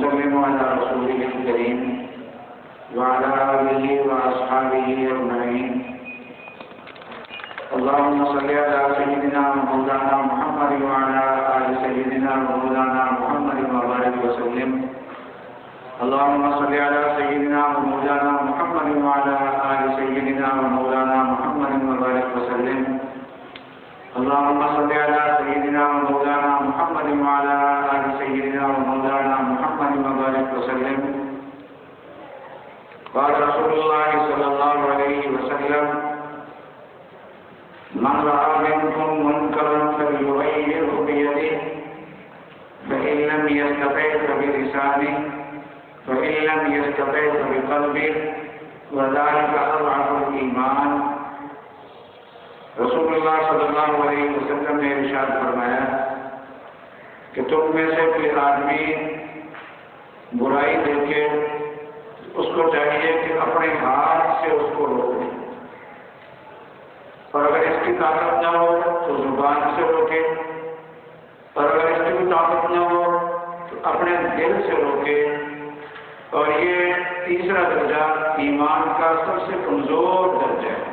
وسلم على رسوله الكريم وعلى آله وأصحابه أجمعين. اللهم صل على سيدنا ومولانا محمد وعلى آل سيدنا ومولانا محمد وبارك وسلم. اللهم صل على سيدنا ومولانا محمد وعلى آل سيدنا ومولانا محمد وبارك وسلم. اللهم صل على سيدنا ومولانا محمد وعلى آل سيدنا ومولانا محمد وبارك وسلم. قال رسول الله صلى الله عليه وسلم: من رأى منكم منكرا فليغيره بيده فإن لم يستطع فبلسانه فإن لم يستطع فبقلبه وذلك أضعف الإيمان. رسول اللہ صلی اللہ علیہ وسلم نے ارشاد فرمایا کہ تم میں سے کوئی آدمی برائی دیکھے اس کو چاہیے کہ اپنے ہاتھ سے اس کو روکے، اور اگر اس کی طاقت نہ ہو تو زبان سے روکے، اور اگر اس کی طاقت نہ ہو تو اپنے دل سے روکے. اور یہ تیسرا درجہ ایمان کا سب سے کمزور درجہ ہے.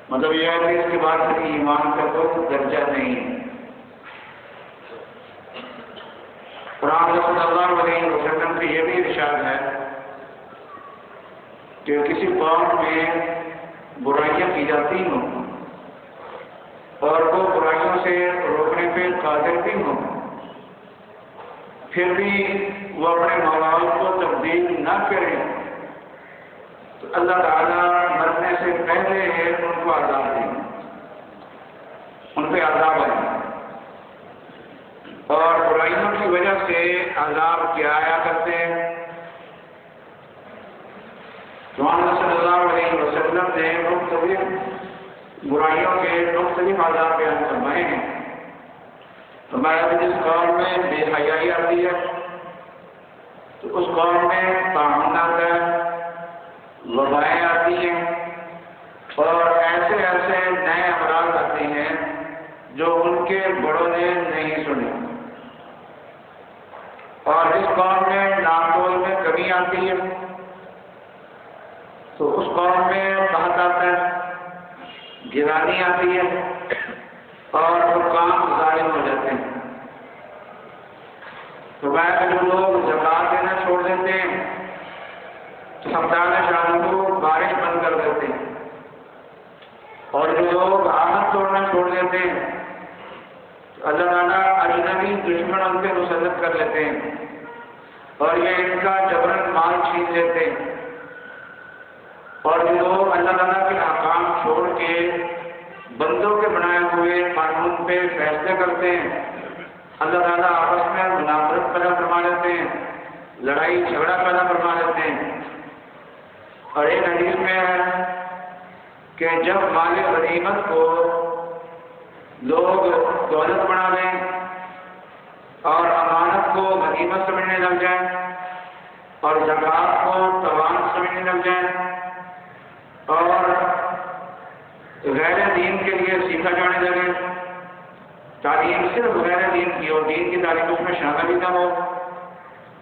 مطلب یہ ہے کہ اس کے بعد پھر ایمان کا کوئی درجہ نہیں ہے. قرآن صلی اللہ علیہ وسلم سے یہ بھی ارشاد ہے کہ کسی قوم میں برائیاں کی جاتی ہوں اور وہ برائیوں سے روکنے پہ قادر بھی ہوں، پھر بھی وہ اپنے ماحول کو تبدیل نہ کریں تو اللہ تعالیٰ مرنے سے پہلے ان کو عذاب دیں، ان پہ عذاب آئے. اور برائیوں کی وجہ سے عذاب کیا آیا کرتے ہیں؟ محمد صلی اللہ علیہ وسلم نے مختلف برائیوں کے مختلف عذاب بیان فرمائے ہیں. ہمارا جس قوم میں بے حیائی آتی ہے تو اس قوم میں طاعون آتا ہے، وبائیں آتی ہیں، اور ایسے ایسے نئے امراض آتے ہیں جو ان کے بڑوں نے نہیں سنے. اور جس قوم میں ناقول میں کمی آتی ہے تو اس قوم میں قحط آتا ہے، گرانی آتی ہے، اور حکام ظالم ہو جاتے ہیں. تو جو لوگ زکوٰۃ دینا چھوڑ دیتے ہیں تو سمدان شام کو بارش بند کر دیتے ہیں، اور جو لوگ آمد توڑنا چھوڑ دیتے ہیں تو اللہ تعالیٰ اجنبی دشمن ان پہ مسلط کر لیتے ہیں اور یہ ان کا جبرن مال چھین لیتے ہیں. اور جو لوگ اللہ تعالیٰ کے احکام چھوڑ کے بندوں کے بنائے ہوئے قانون پہ فیصلے کرتے ہیں، اللہ تعالیٰ آپس میں منافرت پیدا فرما لیتے ہیں، لڑائی جھگڑا پیدا فرما لیتے ہیں. اور ایک حدیث میں ہے کہ جب مال غنیمت کو لوگ دولت بنا لیں اور امانت کو غنیمت سمجھنے لگ جائیں اور زکوٰۃ کو توان سمجھنے لگ جائیں اور غیر دین کے لیے سیکھا جانے لگے، تعلیم صرف غیر دین کی اور دین کی تعلیم اس میں شامل ہی نہ ہو،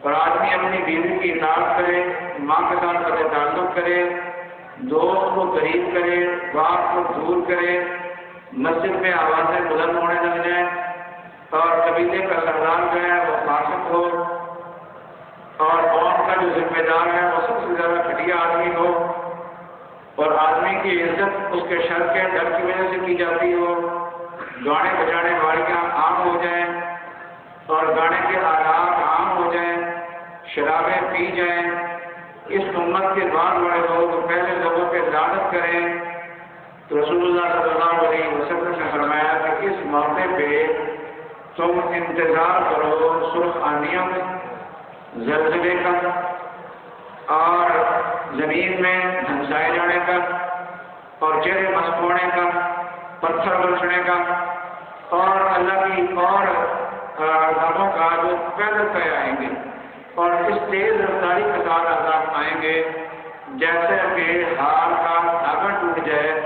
اور آدمی اپنی بیوی کی اطاعت کرے، ماں کے ساتھ قطع تعلق کرے، دوست کو قریب کرے، باپ کو دور کرے، مسجد میں آوازیں بلند ہونے لگ جائیں، اور قبیلے کا سردار جو ہے وہ فاسق ہو، اور قوم کا جو ذمہ دار ہے وہ سب سے زیادہ گھٹیا آدمی ہو، اور آدمی کی عزت اس کے شر کے ڈر کی وجہ سے کی جاتی ہو، گانے بجانے والیاں عام ہو جائیں اور گانے کے آلات عام ہو جائیں، شرابیں پی جائیں. اس امت کے بعد بڑے لوگ پہلے لوگوں پہ لعنت کریں تو رسول اللہ صلی اللہ علیہ وسلم نے فرمایا کہ اس موقع پہ تم انتظار کرو سرخ آندھیوں کا، زلزلے کا، اور زمین میں دھنسائے جانے کا، اور چہرے مسک ہونے کا، پتھر برسنے کا، اور اللہ کی اور عذابوں کا جو پیدل پہ آئیں گے، اور اس تیز رفتاری کے ساتھ عذاب آئیں گے جیسے کہ ہار کا دھاگا ٹوٹ جائے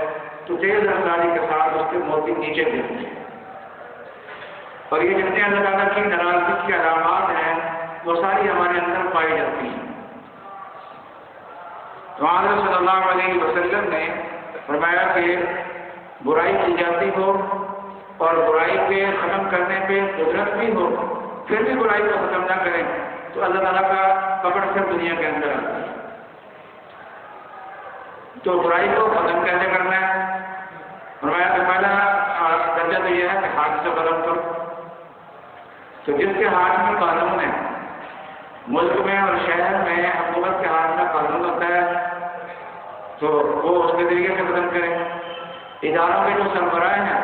تو تیز رفتاری کے ساتھ اس کے موتی نیچے گر جائیں. اور یہ جتنے اللہ تعالیٰ کی ناراضگی کی علامات ہیں وہ ساری ہمارے اندر پائی جاتی ہیں۔ تو حضرت صلی اللہ علیہ وسلم نے فرمایا کہ برائی کی جاتی ہو اور برائی کے ختم کرنے پہ قدرت بھی ہو، پھر بھی برائی کو ختم نہ کریں تو اللہ تعالیٰ کا پکڑ سے دنیا کے اندر آتا ہے۔ تو برائی کو ختم کیسے کرنا ہے؟ فرمایا کہ پہلا درجہ تو یہ ہے کہ ہاتھ سے ختم کرو۔ تو جس کے ہاتھ میں قانون ہے، ملک میں اور شہر میں حکومت کے ہاتھ میں قانون ہوتا ہے، تو وہ اس کے طریقے سے ختم کریں۔ اداروں کے جو سربراہ ہیں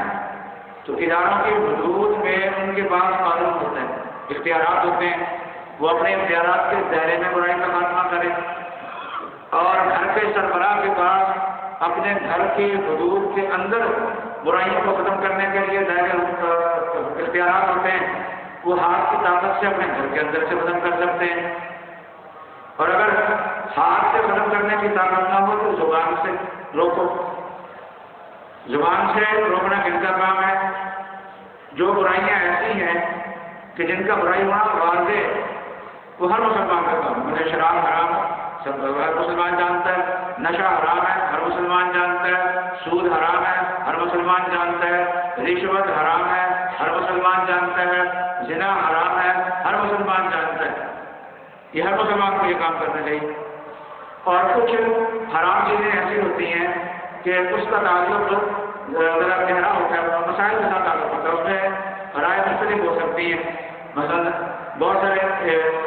تو اداروں کی حدود میں ان کے پاس قانون ہوتا ہے، اختیارات ہوتے ہیں، وہ اپنے اختیارات کے دائرے میں برائی کا خاتمہ کریں۔ اور گھر کے سربراہ کے پاس اپنے گھر کی حدود کے اندر برائیوں کو ختم کرنے کے لیے دائرے اختیارات ہوتے ہیں، وہ ہاتھ کی طاقت سے اپنے گھر کے اندر سے ختم کر سکتے ہیں۔ اور اگر ہاتھ سے ختم کرنے کی طاقت نہ ہو تو زبان سے روکو۔ زبان سے روکنا کن کا کام ہے؟ جو برائیاں ایسی ہیں کہ جن کا برائی ہونا واضح، وہ ہر مسلمان کا کام ہے۔ شراب حرام سب ہر مسلمان جانتا ہے، نشہ حرام ہے ہر مسلمان جانتا ہے، سود حرام ہے ہر مسلمان جانتا ہے، رشوت حرام ہے ہر مسلمان جانتا ہے، زنا حرام ہے ہر مسلمان جانتا ہے۔ یہ ہر مسلمان کو یہ کام کرنا چاہیے۔ اور کچھ حرام چیزیں ایسی ہوتی ہیں کہ اس کا تعلق ذرا گہرا ہوتا ہے، مسائل کے ساتھ تعلق ہوتا ہے، اس میں رائے مختلف ہو سکتی ہے۔ مثلا بہت سارے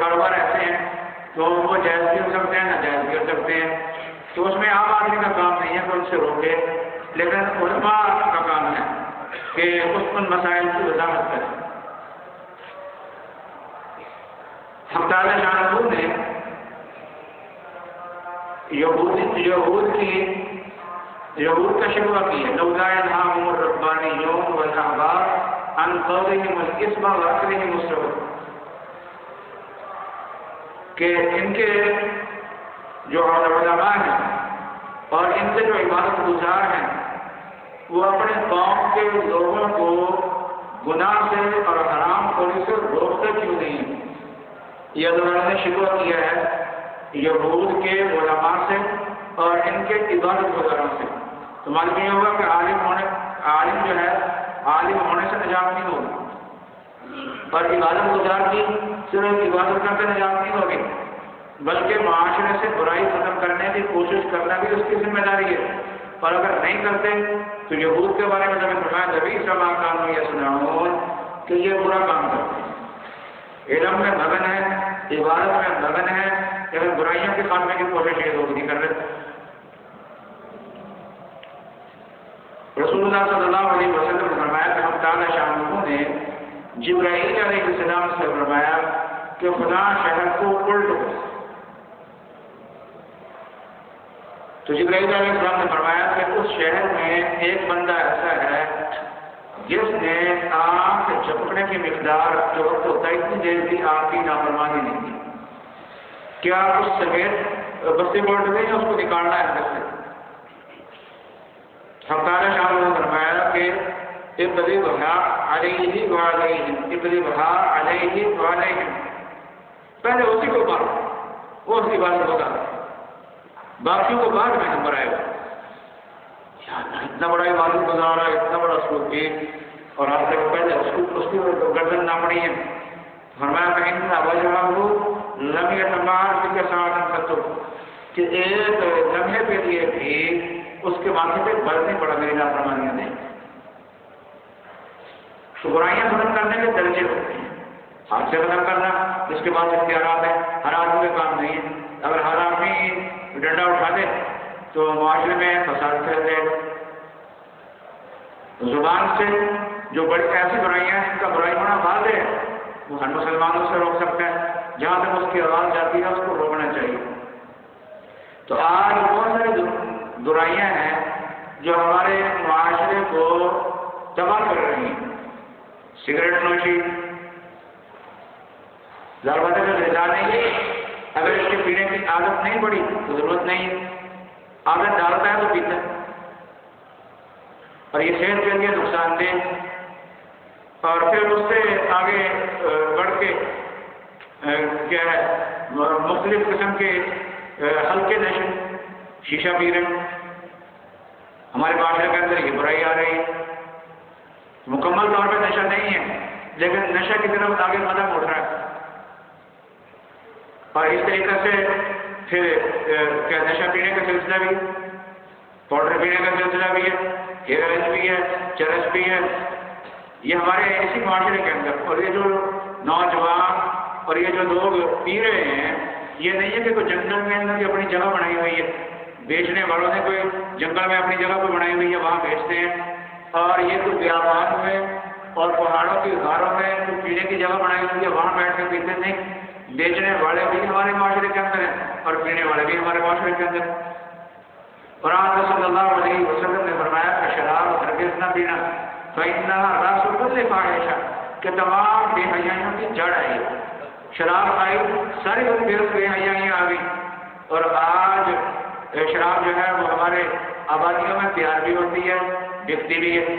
کاروبار ایسے ہیں تو وہ جائز بھی ہو سکتے ہیں، ناجائز بھی ہو سکتے ہیں، تو اس میں عام آدمی کا کام نہیں ہے کہ ان سے روکے، لیکن علماء کا کام ہے کہ ان مسائل کی وضاحت کریں۔ حق تعالیٰ شانہ نے یہود کا شکوہ کیا، لولا ینہاہم الربانیون والاحبار عن قولہم الاسم واکلہم السحت، کہ ان کے جو علماء ہیں اور ان سے جو عبادت گزار ہیں وہ اپنے قوم کے لوگوں کو گناہ سے اور حرام خوری سے روکتے کیوں نہیں؟ یہ اللہ نے شکوہ کیا ہے یہود کے علماء سے اور ان کے عبادت گزاروں سے۔ تو معلوم یہ ہوگا کہ عالم جو ہے عالم ہونے سے نجات نہیں ہوگی، اور عبادت گزار کی صرف عبادت کرتے نجات نہیں ہوگی، بلکہ معاشرے سے برائی ختم کرنے کی کوشش کرنا بھی اس کی ذمہ داری ہے۔ اور اگر نہیں کرتے تو یہود کے بارے میں جب فرمایا جبھی سما کام یہ سناؤں کہ یہ برا کام کرتے ہیں، علم میں مگن ہے، عبادت میں مگن ہے، لیکن برائیوں کے خاتمے کی کوشش یہ لوگ نہیں کر رہے۔ رسول اللہ صلی اللہ علیہ وسلم نے فرمایا کہ حق تعالیٰ شانہ نے جبرائیل علیہ السلام سے فرمایا کہ خدا شہر کو الٹ ہو۔ تو جبرائیل علیہ السلام نے فرمایا کہ اس شہر میں ایک بندہ ایسا ہے جس نے آنکھ جھپکنے کی مقدار جو وقت ہوتا ہے اتنی دیر بھی آپ کی نافرمانی نہیں کی، کیا اس سمیت بستی بولٹ میں اس کو نکالنا ہے اندر سے؟ حق تعالیٰ شاہ نے فرمایا کہ اضربها علیہ وعلیہم، اضربها علیہ وعلیہم، پہلے اسی کو مارو، وہ اس کی بات ہوگا، باقیوں کو بعد میں نمبر آئے گا۔ اتنا بڑا عبادت گزارا، اتنا بڑا سلوکی، اور آپ سے پہلے اس کی گردن نہ پڑی ہے۔ فرمایا کہ ان وجہہ لم یتمار بک ساعۃ قط، کہ ایک لمحے کے لیے بھی اس کے ماتھے پہ بل نہیں پڑا میری نافرمانیوں نے۔ تو برائیاں ختم کرنے کے درجے ہوتے ہیں، ہاتھ سے ختم کرنا اس کے بعد اختیارات ہے، ہر آدمی کا کام نہیں ہے۔ اگر ہر آدمی ڈنڈا اٹھا دے تو معاشرے میں فساد پھیل جائے گا۔ زبان سے جو بڑی ایسی برائیاں ہیں جن کا برائی ہونا واضح ہے وہ ہر مسلمانوں سے روک سکتا ہے، جہاں تک اس کی آواز جاتی ہے اس کو روکنا چاہیے۔ تو آج بہت ساری برائیاں ہیں جو ہمارے معاشرے کو تباہ کر رہی ہیں۔ سگریٹ نوشی ضرورت میں رضا نہیں ہے، اگر اس کے پینے کی عادت نہیں پڑی تو ضرورت نہیں ہے، عادت ڈالتا ہے تو پیتا ہے، اور یہ صحت کے لیے نقصان دہ، اور پھر اس سے آگے بڑھ کے کیا ہے مختلف قسم کے ہلکے نشے، شیشہ پی رہے ہیں، ہمارے معاشرے کے اندر یہ برائی آ رہی ہے. مکمل طور پہ نشہ نہیں ہے لیکن نشہ کی طرف آگے قدم اٹھ رہا ہے. اور اس طریقے سے پھر کیا نشہ پینے کا سلسلہ بھی، پاؤڈر پینے کا سلسلہ بھی ہے، ہیئر آئل بھی ہے، چرس بھی ہے. یہ ہمارے اسی معاشرے کے اندر. اور یہ جو نوجوان اور یہ جو لوگ پی رہے ہیں، یہ نہیں ہے کہ کوئی جنگل میں اندر اپنی جگہ بنائی ہوئی ہے، بیچنے والوں نے کوئی جنگل میں اپنی جگہ کو بنائی ہوئی ہے، وہاں بیچتے ہیں. اور یہ تو بیابان میں اور پہاڑوں کی غاروں میں جو پینے کی جگہ بنائی ہوئی ہے وہاں بیٹھ کے پیتے نہیں. بیچنے والے بھی ہمارے معاشرے کے اندر ہیں اور پینے والے بھی ہمارے معاشرے کے اندر ہیں. اور آپ صلی اللہ علیہ وسلم نے فرمایا کہ شراب ہرگز نہ پینا، فإنها رأس كل فاحشہ، کہ تمام بے حیائیوں کی جڑ ہے. شراب کھائی ساری بے حیائیاں آ گئی. اور آج شراب جو ہے وہ ہمارے آبادیوں میں تیار بھی ہوتی ہے، بکتی بھی ہے.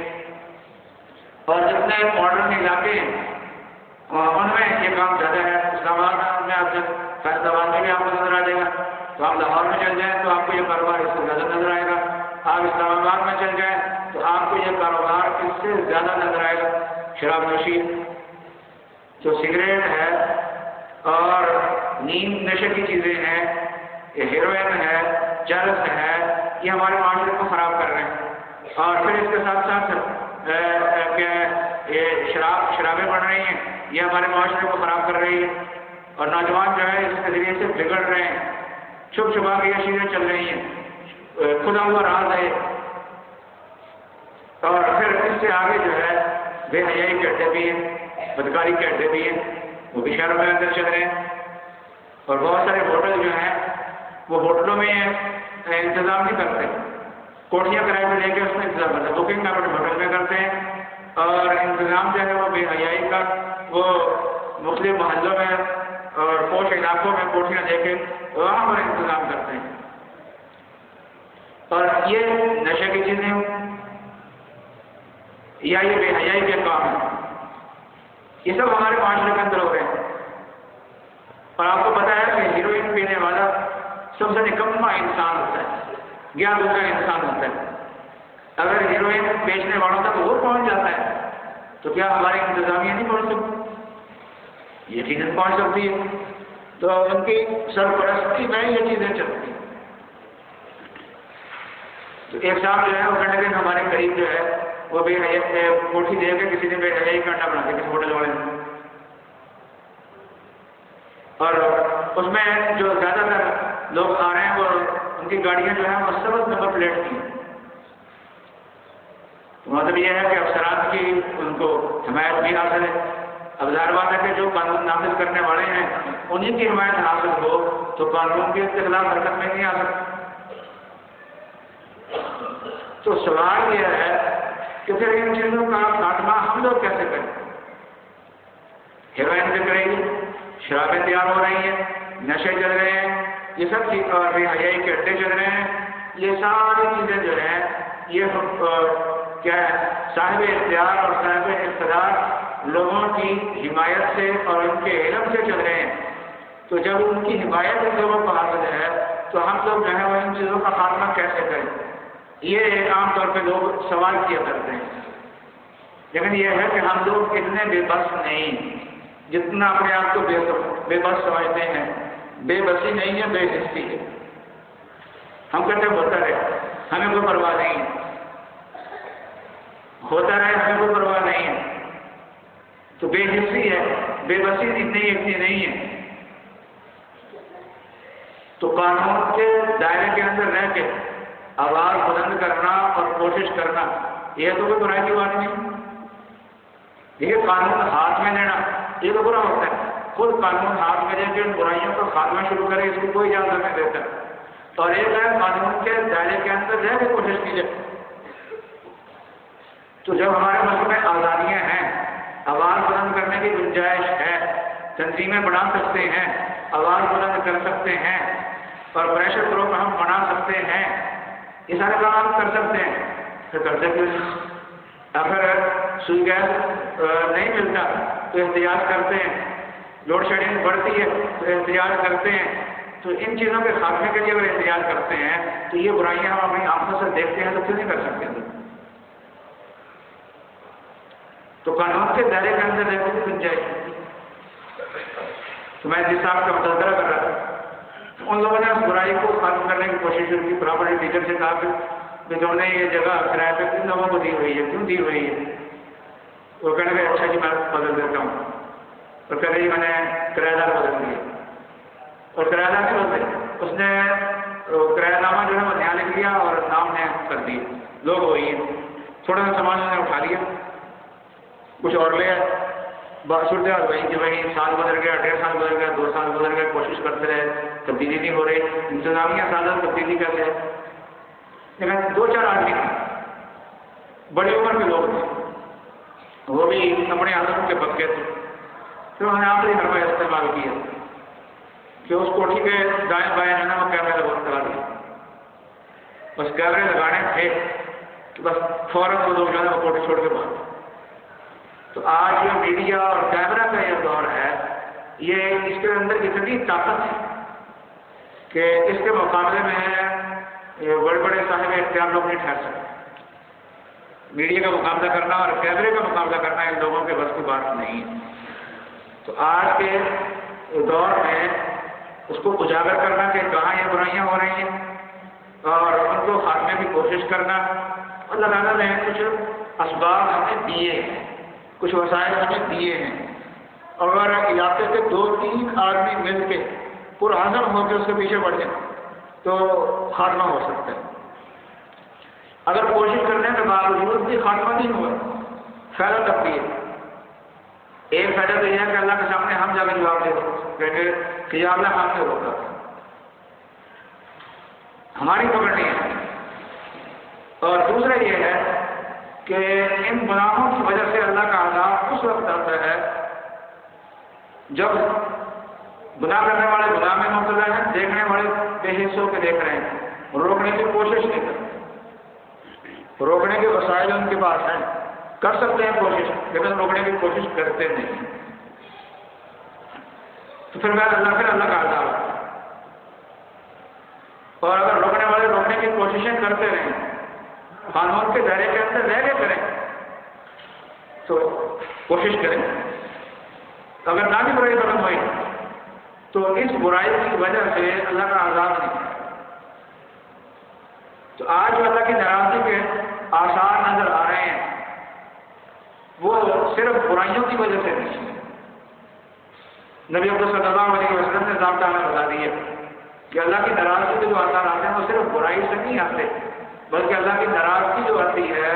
اور جتنے ماڈرن علاقے ہیں ان میں یہ کام زیادہ ہے. اسلام آباد میں آپ فیصل آباد میں بھی آپ کو نظر آ جائے گا. تو آپ لاہور میں چل جائیں تو آپ کو یہ کاروبار اس سے زیادہ نظر آئے گا. آپ اسلام آباد میں چل جائیں تو آپ کو یہ کاروبار اس سے زیادہ نظر آئے گا. شراب نوشی، جو سگریٹ ہے اور نیم نشے کی چیزیں ہیں، یہ ہیروئن ہے، چرس ہے، یہ ہمارے معاشرے کو خراب کر رہے ہیں. اور پھر اس کے ساتھ ساتھ یہ شرابیں بڑھ رہی ہیں، یہ ہمارے معاشرے کو خراب کر رہی ہے. اور نوجوان جو ہے اس کے ذریعے سے بگڑ رہے ہیں. چھپ چھپا کے یہ چیزیں چل رہی ہیں، کھلا ہوا راز ہے. اور پھر اس سے آگے جو ہے بے حیائی کے اڈے بھی ہیں، بدکاری کے اڈے بھی ہیں، وہ بھی شہروں میں اندر چل رہے ہیں. اور بہت سارے ہوٹل جو ہیں وہ ہوٹلوں میں انتظام نہیں کرتے، کوٹھیاں کرائے پہ لے کے اس میں انتظام کرتے ہیں، بکنگ اپنے ہوٹل میں کرتے ہیں. اور انتظام جو ہے وہ بے حیائی کا وہ مختلف محلوں میں اور پوش علاقوں میں کوٹھیاں لے کے وہاں پر انتظام کرتے ہیں. اور یہ نشے کی چیزیں یا یہ بے حیائی کے کام ہیں، یہ سب ہمارے معاشرے کے اندر ہو رہے ہیں. اور آپ کو پتا ہے کہ ہیروئن پینے والا سب سے نکما انسان ہوتا ہے، گیا گزرا انسان ہوتا ہے. اگر ہیروئن بیچنے والوں تک وہ پہنچ جاتا ہے تو کیا ہماری انتظامیہ نہیں پہنچ سکتی؟ یقیناً پہنچ سکتی ہے. تو ان کی سرپرستی میں یہ چیزیں چلتی ہیں. تو ایک صاحب جو ہے وہ کنڈے دن ہمارے قریب جو ہے وہ بے حیائی کوٹھی دے کے کسی نے بے حیائی کا انڈا بنا دیا کسی ہوٹل والے نے. اور اس میں جو زیادہ تر لوگ آ رہے ہیں وہ ان کی گاڑیاں جو ہیں وہ 7 نمبر پلیٹ کی ہیں. مطلب یہ ہے کہ افسران کی ان کو حمایت بھی حاصل ہے. اب ظاہر بات ہے کہ جو قانون نافذ کرنے والے ہیں انہیں کی حمایت حاصل ہو تو قانون کے خلاف حرکت میں نہیں آ سکتا. تو سوال یہ ہے کہ پھر ان چیزوں کا خاتمہ ہم لوگ کیسے کریں؟ ہیروئن بک رہی ہے، شرابیں تیار ہو رہی ہیں، نشے چل رہے ہیں، یہ سب چیز اور بے حیائی کے اڈے چل رہے ہیں. یہ ساری چیزیں جو ہیں یہ کیا ہے صاحب اختیار اور صاحب اقتدار لوگوں کی حمایت سے اور ان کے علم سے چل رہے ہیں. تو جب ان کی حمایت ان لوگوں کو حاصل ہے تو ہم لوگ جو ہے وہ ان چیزوں کا خاتمہ کیسے کریں؟ یہ عام طور پہ لوگ سوال کیا کرتے ہیں. لیکن یہ ہے کہ ہم لوگ اتنے بے بس نہیں جتنا اپنے آپ کو بے بس سمجھتے ہیں. بے بسی نہیں ہے، بے حسی ہے. ہم کہتے ہیں ہوتا رہے، ہمیں کوئی پرواہ نہیں ہے، ہوتا رہے ہمیں کوئی پرواہ نہیں ہے. تو بے حسی ہے، بے بسی اتنی نہیں ہے. تو قانون کے دائرے کے اندر رہ کے آواز بلند کرنا اور کوشش کرنا یہ تو کوئی برائی کی بات نہیں. دیکھیے قانون ہاتھ میں لینا یہ تو برا ہوتا ہے. خود قانون ہاتھ میں لے کے ان برائیوں کا خاتمہ شروع کرے اس کو کوئی اجازت نہیں دیتا. اور ایک ہے قانون کے دائرے کے اندر رہ کے کوشش کی جائے. تو جب ہمارے ملک میں آزادیاں ہیں، آواز بلند کرنے کی گنجائش ہے، تنظیمیں بنا سکتے ہیں، آواز بلند کر سکتے ہیں اور پریشر گروپ ہم بنا سکتے ہیں، یہ سارے کام ہم کر سکتے ہیں. پھر کرتے کیوں نہیں؟ اگر سوئی گیس نہیں ملتا تو احتجاج کرتے ہیں. لوڈ شیڈنگ بڑھتی ہے تو احتجاج کرتے ہیں، تو ان چیزوں کے خاتمے کے لیے اگر احتجاج کرتے ہیں تو یہ برائیاں ہم اپنی آنکھوں سے دیکھتے ہیں تو کیوں نہیں کر سکتے؟ تو قانون کے دائرے کے اندر رہنے کی گنجائش۔ تو میں جس صاحب کا متاثرہ کر رہا تھا، ان لوگوں نے اس برائی کو ختم کرنے کی کوشش کی۔ پراپرٹی ٹیچر سے کہا کہ تم نے یہ جگہ کرایہ پہ کن لوگوں کو دی ہوئی ہے، کیوں دی ہوئی ہے؟ وہ کہنے لگے اچھا جی میں بدل دیتا ہوں، اور کہہ رہی میں نے کرایہ دار بدل دیا، اور کرایہ دار نہیں بدلے، اس نے کرایہ نامہ جو ہے وہ نیا لکھ لیا اور نام نے کر دیا، لوگ وہی ہیں، تھوڑا سا سامان انہوں نے اٹھا لیا، کچھ اور لے آئے، صورتحال وہی کہ وہی سال گزر گیا، 1.5 سال گزر گیا، 2 سال گزر گئے، کوشش کرتے رہے، تبدیلی نہیں ہو رہی، انتظامیہ سازش تبدیلی کرتے ہیں۔ لیکن 2-4 آدمی بڑی عمر کے لوگ تھے، وہ بھی اپنے عادتوں کے پکے تھے، پھر انہوں نے آخری حربہ استعمال کیا کہ اس کوٹھی کے دائیں بائیں جو ہے وہ کیمرے لگا دیا، بس کیمرے لگانے تھے کہ بس فوراً وہ لوگ جو ہے وہ کوٹھی چھوڑ کے بھاگ۔ تو آج جو میڈیا اور کیمرہ کا یہ دور ہے، یہ اس کے اندر اتنی طاقت ہے کہ اس کے مقابلے میں بڑے بڑے صاحب اختیار لوگ نہیں ٹھہر سکتے۔ میڈیا کا مقابلہ کرنا اور کیمرے کا مقابلہ کرنا ان لوگوں کے بس کی بات نہیں ہے۔ تو آج کے دور میں اس کو اجاگر کرنا کہ کہاں یہ برائیاں ہو رہی ہیں اور ان کو خاتمے کی کوشش کرنا، اللہ تعالیٰ نے کچھ اسباب ہمیں دیے ہیں، کچھ وسائل ہمیں دیے ہیں، اور اگر علاقے کے 2-3 آدمی مل کے پرعزم ہو کے اس کے پیچھے بڑھ جائیں تو خاتمہ ہو سکتا ہے۔ اگر کوشش کرنے کے باوجود بھی خاتمہ نہیں ہوا، فائدہ تب بھی ہے۔ ایک فائدہ تو یہ ہے کہ اللہ کے سامنے ہم جا کے جواب دے دیں کہ یا اللہ ہم نے روکا، ہماری پکڑ نہیں ہے۔ اور دوسرا یہ ہے کہ ان گناہوں کی وجہ سے اللہ کا عذاب اس وقت آتا ہے جب گناہ کرنے والے گناہ میں مبتلا ہیں، دیکھنے والے بے حصوں کے دیکھ رہے ہیں، روکنے کی کوشش نہیں کرتے۔ روکنے کے وسائل ان کے پاس ہیں، کر سکتے ہیں کوشش، لیکن روکنے کی کوشش کرتے نہیں، تو پھر اللہ کا عذاب ہے۔ اور اگر روکنے والے روکنے کی کوششیں کرتے رہیں، قانون کے دائرے کے اندر رہ کے کریں تو کوشش کریں، اگر نہ بھی برائی ختم ہوئی تو اس برائی کی وجہ سے اللہ کا عذاب نہیں۔ تو آج جو اللہ کی ناراضگی کے آثار نظر آ رہے ہیں وہ صرف برائیوں کی وجہ سے نہیں، نبی اکرم صلی اللہ علیہ وسلم نے ضابطہ ہمیں بتا دیا کہ اللہ کی ناراضگی کے جو آثار آتے ہیں وہ صرف برائی سے نہیں آتے، بلکہ اللہ کی ناراضگی جو آتی ہے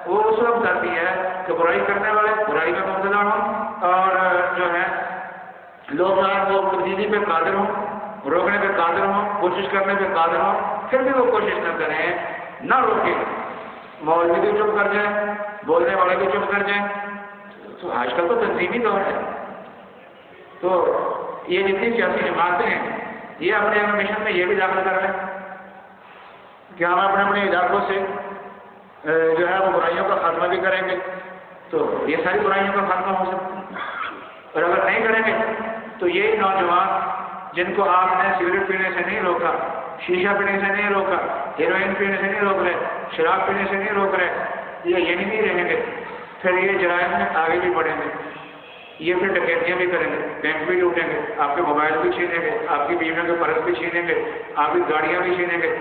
وہ اس وقت آتی ہے کہ برائی کرنے والے برائی میں مبتلا ہوں، اور جو ہے لوگ وہ تبدیلی پہ قادر ہوں، روکنے پہ قادر ہوں، کوشش کرنے پہ قادر ہوں، پھر بھی وہ کوشش نہ کریں، نہ روکیں، مولوی بھی چپ کر جائیں، بولنے والے بھی چپ کر جائیں۔ تو آج کل تو تنظیمی دور ہے، تو یہ جتنی سیاسی جماعتیں ہیں یہ اپنے مشن میں یہ بھی داخل کر رہے ہیں کہ ہم اپنے اپنے علاقوں سے جو ہے وہ برائیوں کا خاتمہ بھی کریں گے، تو یہ ساری برائیوں کا خاتمہ ہو سکتا ہے۔ اور اگر نہیں کریں گے تو یہی نوجوان جن کو آپ نے سگریٹ پینے سے نہیں روکا، شیشہ پینے سے نہیں روکا، ہیروئن پینے سے نہیں روک رہے، شراب پینے سے نہیں روک رہے، یہ یعنی نہیں رہیں گے، پھر یہ جرائم میں آگے بھی بڑھیں گے، یہ پھر ڈکیتیاں بھی کریں گے، بینک بھی لوٹیں گے، آپ کے موبائل بھی چھینیں گے، آپ کی بیویوں کے پرس بھی چھینیں گے، آپ کی گاڑیاں بھی چھینیں گے،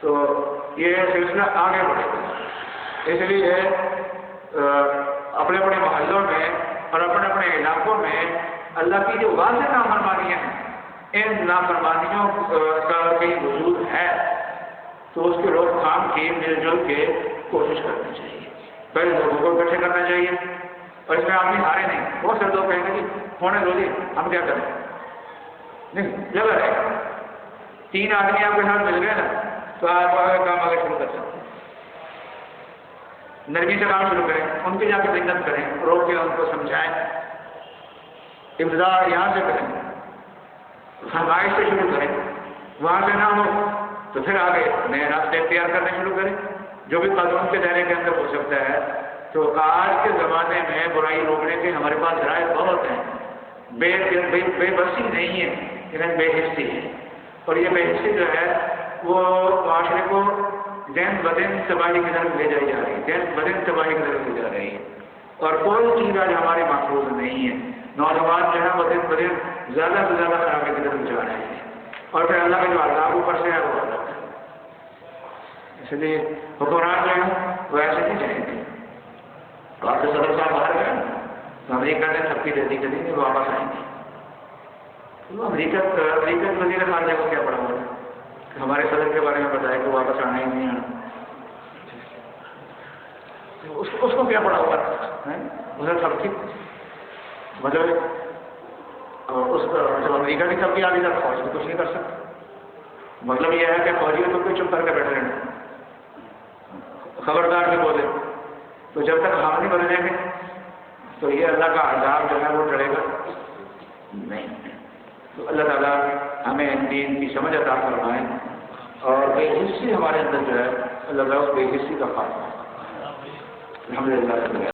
تو یہ سلسلہ آگے بڑھے گا۔ اس لیے اپنے اپنے محلوں میں اور اپنے اپنے علاقوں میں اللہ کی جو واضح نافرمانیاں ہیں، ان نافرمانیوں کا کہیں وجود ہے تو اس کی روک تھام کی مل جل کے کوشش کرنی چاہیے، پہلے لوگوں کو اکٹھے کرنا چاہیے، اور اس میں آدمی ہارے نہیں، بہت سے لوگ کہیں گے کہ ہونے دو جی ہم کیا کریں، نہیں جگہ ہے، 3 آدمی آپ کے ساتھ مل گئے نا تو آپ کام آگے شروع کر سکتے ہیں، نرمی سے کام شروع کریں، ان کی جا کے محنت کریں، روک کے ان کو سمجھائیں، ابتدا یہاں سے کریں، فرمائش سے شروع کریں، وہاں سے نہ ہو تو پھر آگے نئے راستے اختیار کرنے شروع کریں جو بھی قانون کے دائرے کے اندر ہو سکتا ہے۔ تو آج کے زمانے میں برائی روکنے کے ہمارے پاس ذرائع بہت ہیں، بے بسی نہیں ہے لیکن بے حسی ہے، اور یہ بے حسی جو ہے وہ معاشرے کو دن بدن تباہی کی طرف لے جائی جا رہی ہے، دن بدن تباہی کی طرف لے جا رہی ہے، اور کوئی چیز آج ہماری محفوظ نہیں ہے۔ نوجوان جو ہے وہ دن بدن زیادہ سے زیادہ خرابی کی طرف جا رہے ہیں، اور پھر اللہ کا جو عذاب اوپر سے ہے وہ الگ ہے۔ اس لیے حکمران جو ہے وہ ایسے نہیں چاہیں گے۔ آپ کے صدر صاحب باہر گئے تو امریکہ نے تھپکی دے دی کہ نہیں وہ واپس آئیں گے، تو امریکہ وزیر خارجہ کو کیا پڑا ہوا کہ ہمارے صدر کے بارے میں بتایا کہ واپس آنا ہی نہیں آنا، اس کو کیا پڑا ہوا ہے؟ اسے تھپکی مطلب جب امریکہ کی تھپکی آ گئی تب فوج بھی کچھ نہیں کر سکتا، مطلب یہ ہے کہ فوجی تو کوئی چپ کر کے بیٹھے رہنا، خبردار سے بولے، تو جب تک ہم نہیں بدلیں گے تو یہ اللہ کا عذاب جو ہے وہ ٹلے گا نہیں۔ تو اللہ تعالیٰ ہمیں ان دین کی سمجھ عطا فرمائے، اور بے حسی ہمارے اندر جو ہے اللہ تعالیٰ اس بے حسی کا خاتمہ الحمدللہ۔